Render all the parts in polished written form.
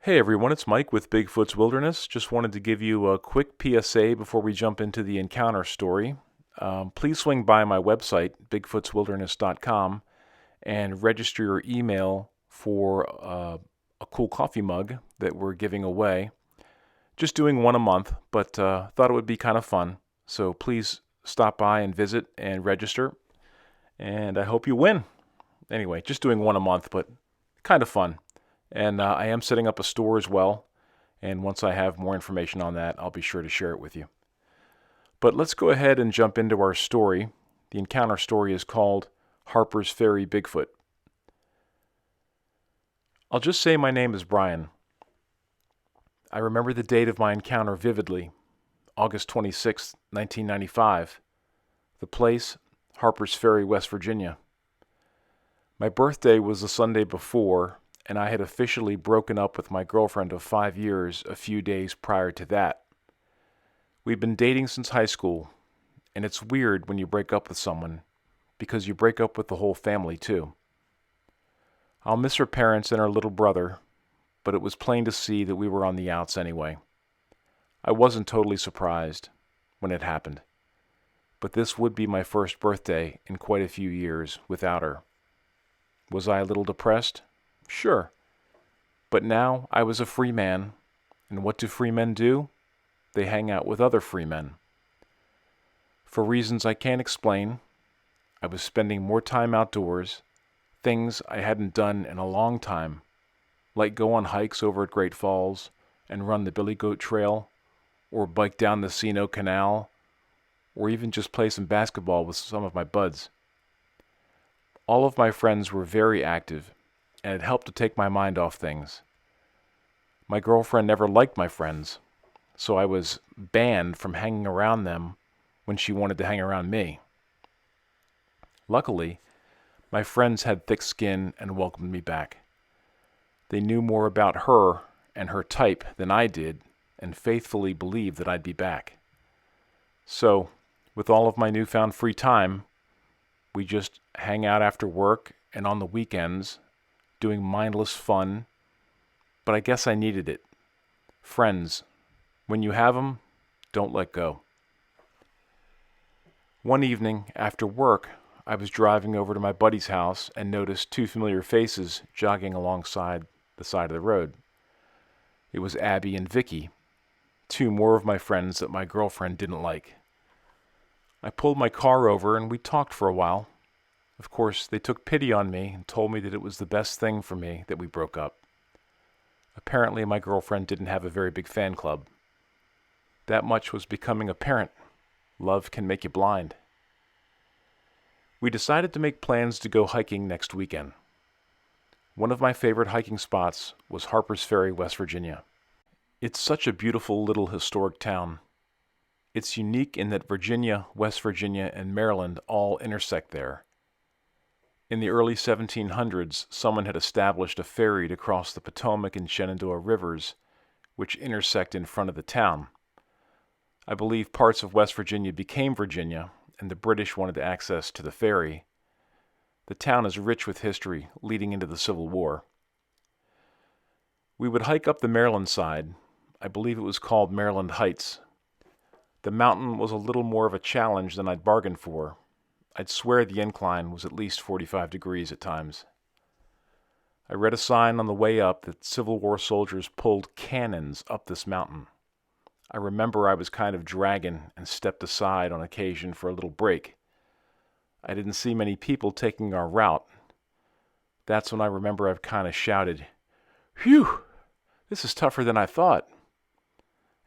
Hey everyone, it's Mike with Bigfoot's Wilderness. Just wanted to give you a quick PSA before we jump into the encounter story. Please swing by my website, bigfootswilderness.com, and register your email for a cool coffee mug that we're giving away. Just doing one a month, but thought it would be kind of fun. So please stop by and visit and register, and I hope you win. Anyway, just doing one a month, but kind of fun. And I am setting up a store as well. And once I have more information on that, I'll be sure to share it with you. But let's go ahead and jump into our story. The encounter story is called Harper's Ferry Bigfoot. I'll just say my name is Brian. I remember the date of my encounter vividly, August 26, 1995. The place, Harper's Ferry, West Virginia. My birthday was the Sunday before, and I had officially broken up with my girlfriend of 5 years a few days prior to that. We'd been dating since high school, and it's weird when you break up with someone, because you break up with the whole family too. I'll miss her parents and her little brother, but it was plain to see that we were on the outs anyway. I wasn't totally surprised when it happened, but this would be my first birthday in quite a few years without her. Was I a little depressed? Sure. But now I was a free man, and what do free men do? They hang out with other free men. For reasons I can't explain, I was spending more time outdoors, things I hadn't done in a long time, like go on hikes over at Great Falls and run the Billy Goat Trail, or bike down the Sino Canal, or even just play some basketball with some of my buds. All of my friends were very active, and it helped to take my mind off things. My girlfriend never liked my friends, so I was banned from hanging around them when she wanted to hang around me. Luckily, my friends had thick skin and welcomed me back. They knew more about her and her type than I did, and faithfully believed that I'd be back. So, with all of my newfound free time, we just hang out after work and on the weekends, doing mindless fun, but I guess I needed it. Friends, when you have them, don't let go. One evening, after work, I was driving over to my buddy's house and noticed two familiar faces jogging alongside the side of the road. It was Abby and Vicky, two more of my friends that my girlfriend didn't like. I pulled my car over and we talked for a while. Of course, they took pity on me and told me that it was the best thing for me that we broke up. Apparently, my girlfriend didn't have a very big fan club. That much was becoming apparent. Love can make you blind. We decided to make plans to go hiking next weekend. One of my favorite hiking spots was Harper's Ferry, West Virginia. It's such a beautiful little historic town. It's unique in that Virginia, West Virginia, and Maryland all intersect there. In the early 1700s, someone had established a ferry to cross the Potomac and Shenandoah rivers, which intersect in front of the town. I believe parts of West Virginia became Virginia, and the British wanted access to the ferry. The town is rich with history leading into the Civil War. We would hike up the Maryland side. I believe it was called Maryland Heights. The mountain was a little more of a challenge than I'd bargained for. I'd swear the incline was at least 45 degrees at times. I read a sign on the way up that Civil War soldiers pulled cannons up this mountain. I remember I was kind of dragging and stepped aside on occasion for a little break. I didn't see many people taking our route. That's when I remember I've kind of shouted, "Phew! This is tougher than I thought."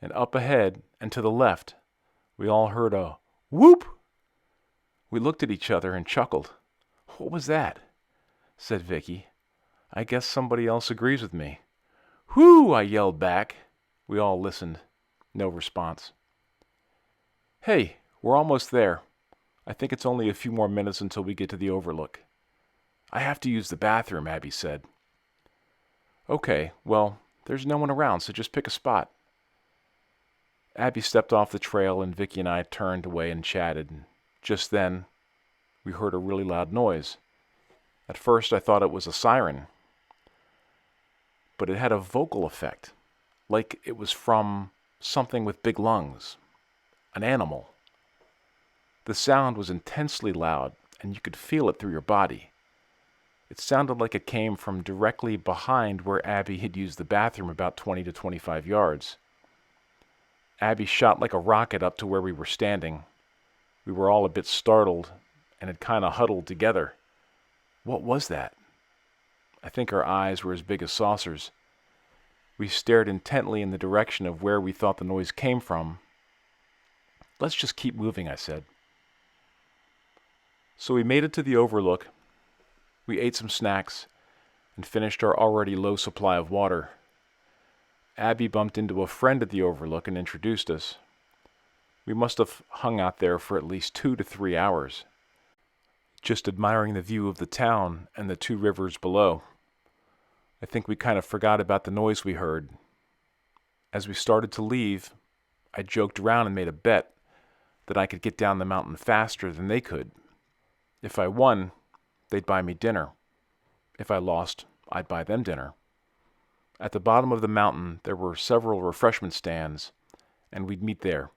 And up ahead and to the left, we all heard a whoop. We looked at each other and chuckled. "What was that?" said Vicky. "I guess somebody else agrees with me." "Whoo!" I yelled back. We all listened. No response. "Hey, we're almost there. I think it's only a few more minutes until we get to the overlook." "I have to use the bathroom," Abby said. "Okay, well, there's no one around, so just pick a spot." Abby stepped off the trail and Vicky and I turned away and chatted. Just then, we heard a really loud noise. At first, I thought it was a siren. but it had a vocal effect, like it was from something with big lungs, an animal. The sound was intensely loud, and you could feel it through your body. It sounded like it came from directly behind where Abby had used the bathroom, about 20 to 25 yards. Abby shot like a rocket up to where we were standing. We were all a bit startled and had kind of huddled together. What was that? I think our eyes were as big as saucers. We stared intently in the direction of where we thought the noise came from. Let's just keep moving, I said. So we made it to the overlook. We ate some snacks and finished our already low supply of water. Abby bumped into a friend at the overlook and introduced us. We must have hung out there for at least 2 to 3 hours, just admiring the view of the town and the 2 rivers below. I think we kind of forgot about the noise we heard. As we started to leave, I joked around and made a bet that I could get down the mountain faster than they could. If I won, they'd buy me dinner. If I lost, I'd buy them dinner. At the bottom of the mountain, there were several refreshment stands, and we'd meet there.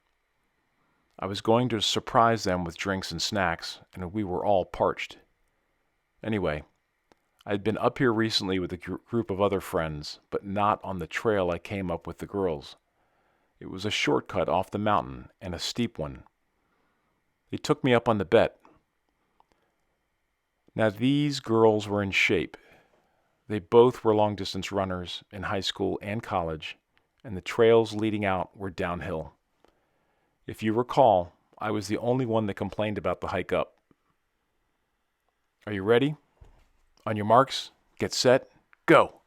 I was going to surprise them with drinks and snacks, and we were all parched. Anyway, I'd been up here recently with a group of other friends, but not on the trail I came up with the girls. It was a shortcut off the mountain, and a steep one. They took me up on the bet. Now these girls were in shape. They both were long-distance runners in high school and college, and the trails leading out were downhill. If you recall, I was the only one that complained about the hike up. Are you ready? On your marks, get set, go!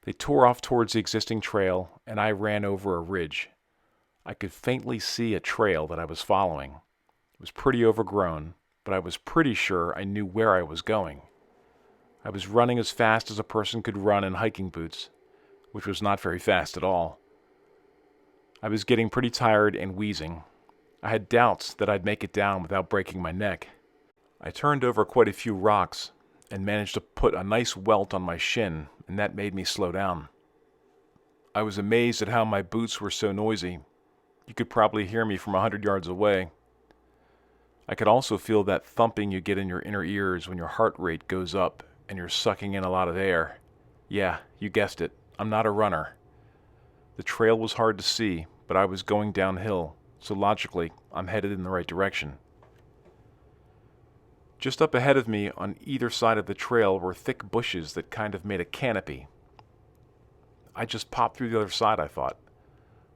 They tore off towards the existing trail, and I ran over a ridge. I could faintly see a trail that I was following. It was pretty overgrown, but I was pretty sure I knew where I was going. I was running as fast as a person could run in hiking boots, which was not very fast at all. I was getting pretty tired and wheezing. I had doubts that I'd make it down without breaking my neck. I turned over quite a few rocks and managed to put a nice welt on my shin, and that made me slow down. I was amazed at how my boots were so noisy. You could probably hear me from 100 yards away. I could also feel that thumping you get in your inner ears when your heart rate goes up and you're sucking in a lot of air. Yeah, you guessed it. I'm not a runner. The trail was hard to see, but I was going downhill, so logically, I'm headed in the right direction. Just up ahead of me, on either side of the trail, were thick bushes that kind of made a canopy. I just popped through the other side, I thought.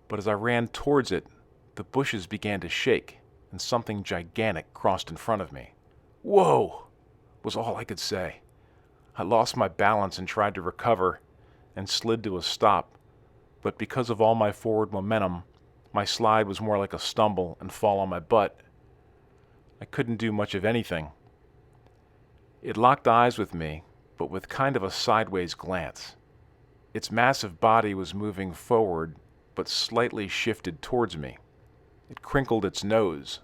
But as I ran towards it, the bushes began to shake, and something gigantic crossed in front of me. "Whoa!" was all I could say. I lost my balance and tried to recover, and slid to a stop. But because of all my forward momentum, my slide was more like a stumble and fall on my butt. I couldn't do much of anything. It locked eyes with me, but with kind of a sideways glance. Its massive body was moving forward, but slightly shifted towards me. It crinkled its nose.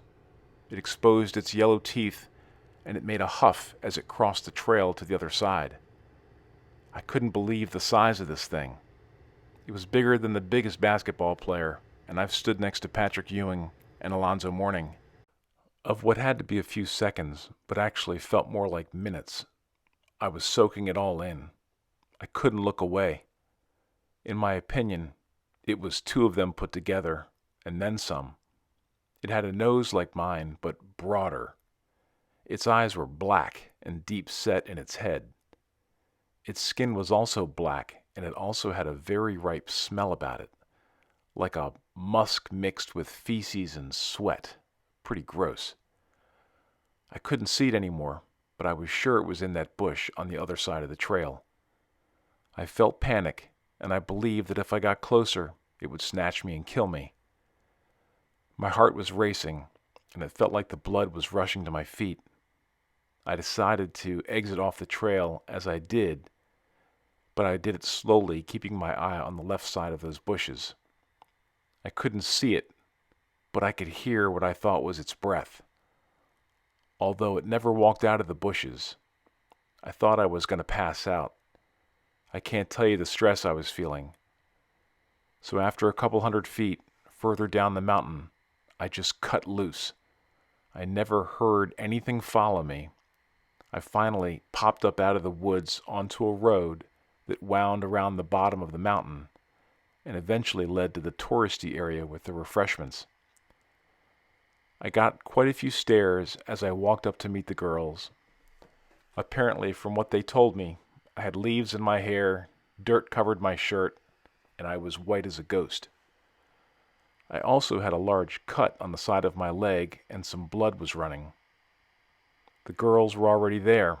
It exposed its yellow teeth, and it made a huff as it crossed the trail to the other side. I couldn't believe the size of this thing. It was bigger than the biggest basketball player, and I've stood next to Patrick Ewing and Alonzo Mourning. Of what had to be a few seconds, but actually felt more like minutes, I was soaking it all in. I couldn't look away. In my opinion, it was 2 of them put together, and then some. It had a nose like mine, but broader. Its eyes were black and deep set in its head. Its skin was also black, and it also had a very ripe smell about it, like a musk mixed with feces and sweat. Pretty gross. I couldn't see it anymore, but I was sure it was in that bush on the other side of the trail. I felt panic, and I believed that if I got closer, it would snatch me and kill me. My heart was racing, and it felt like the blood was rushing to my feet. I decided to exit off the trail as I did, but I did it slowly, keeping my eye on the left side of those bushes. I couldn't see it, but I could hear what I thought was its breath. Although it never walked out of the bushes, I thought I was going to pass out. I can't tell you the stress I was feeling. So after a couple 100 feet further down the mountain, I just cut loose. I never heard anything follow me. I finally popped up out of the woods onto a road that wound around the bottom of the mountain and eventually led to the touristy area with the refreshments. I got quite a few stares as I walked up to meet the girls. Apparently, from what they told me, I had leaves in my hair, dirt covered my shirt, and I was white as a ghost. I also had a large cut on the side of my leg and some blood was running. The girls were already there.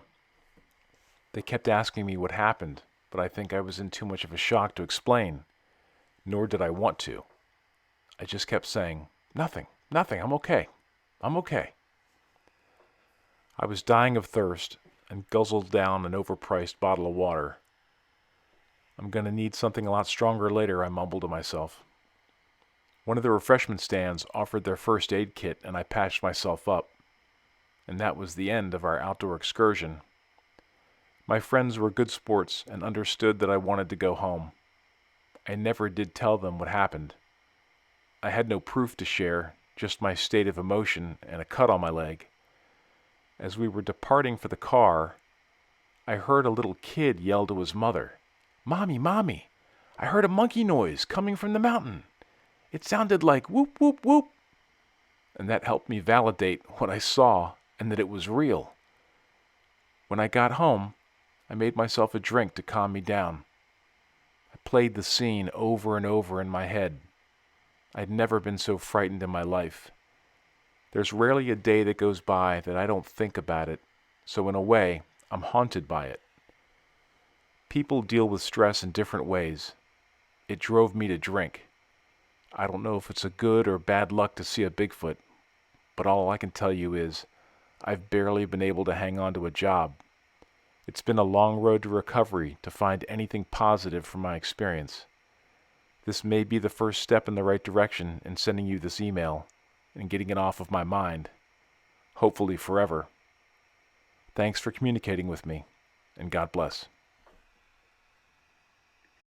They kept asking me what happened, but I think I was in too much of a shock to explain, nor did I want to. I just kept saying, "Nothing, nothing, I'm okay. I'm okay." I was dying of thirst and guzzled down an overpriced bottle of water. "I'm going to need something a lot stronger later," I mumbled to myself. One of the refreshment stands offered their first aid kit and I patched myself up. And that was the end of our outdoor excursion. My friends were good sports and understood that I wanted to go home. I never did tell them what happened. I had no proof to share, just my state of emotion and a cut on my leg. As we were departing for the car, I heard a little kid yell to his mother, "Mommy, Mommy, I heard a monkey noise coming from the mountain. It sounded like whoop, whoop, whoop." And that helped me validate what I saw and that it was real. When I got home, I made myself a drink to calm me down. I played the scene over and over in my head. I'd never been so frightened in my life. There's rarely a day that goes by that I don't think about it, so in a way, I'm haunted by it. People deal with stress in different ways. It drove me to drink. I don't know if it's a good or bad luck to see a Bigfoot, but all I can tell you is I've barely been able to hang on to a job. It's been a long road to recovery to find anything positive from my experience. This may be the first step in the right direction in sending you this email and getting it off of my mind, hopefully forever. Thanks for communicating with me, and God bless.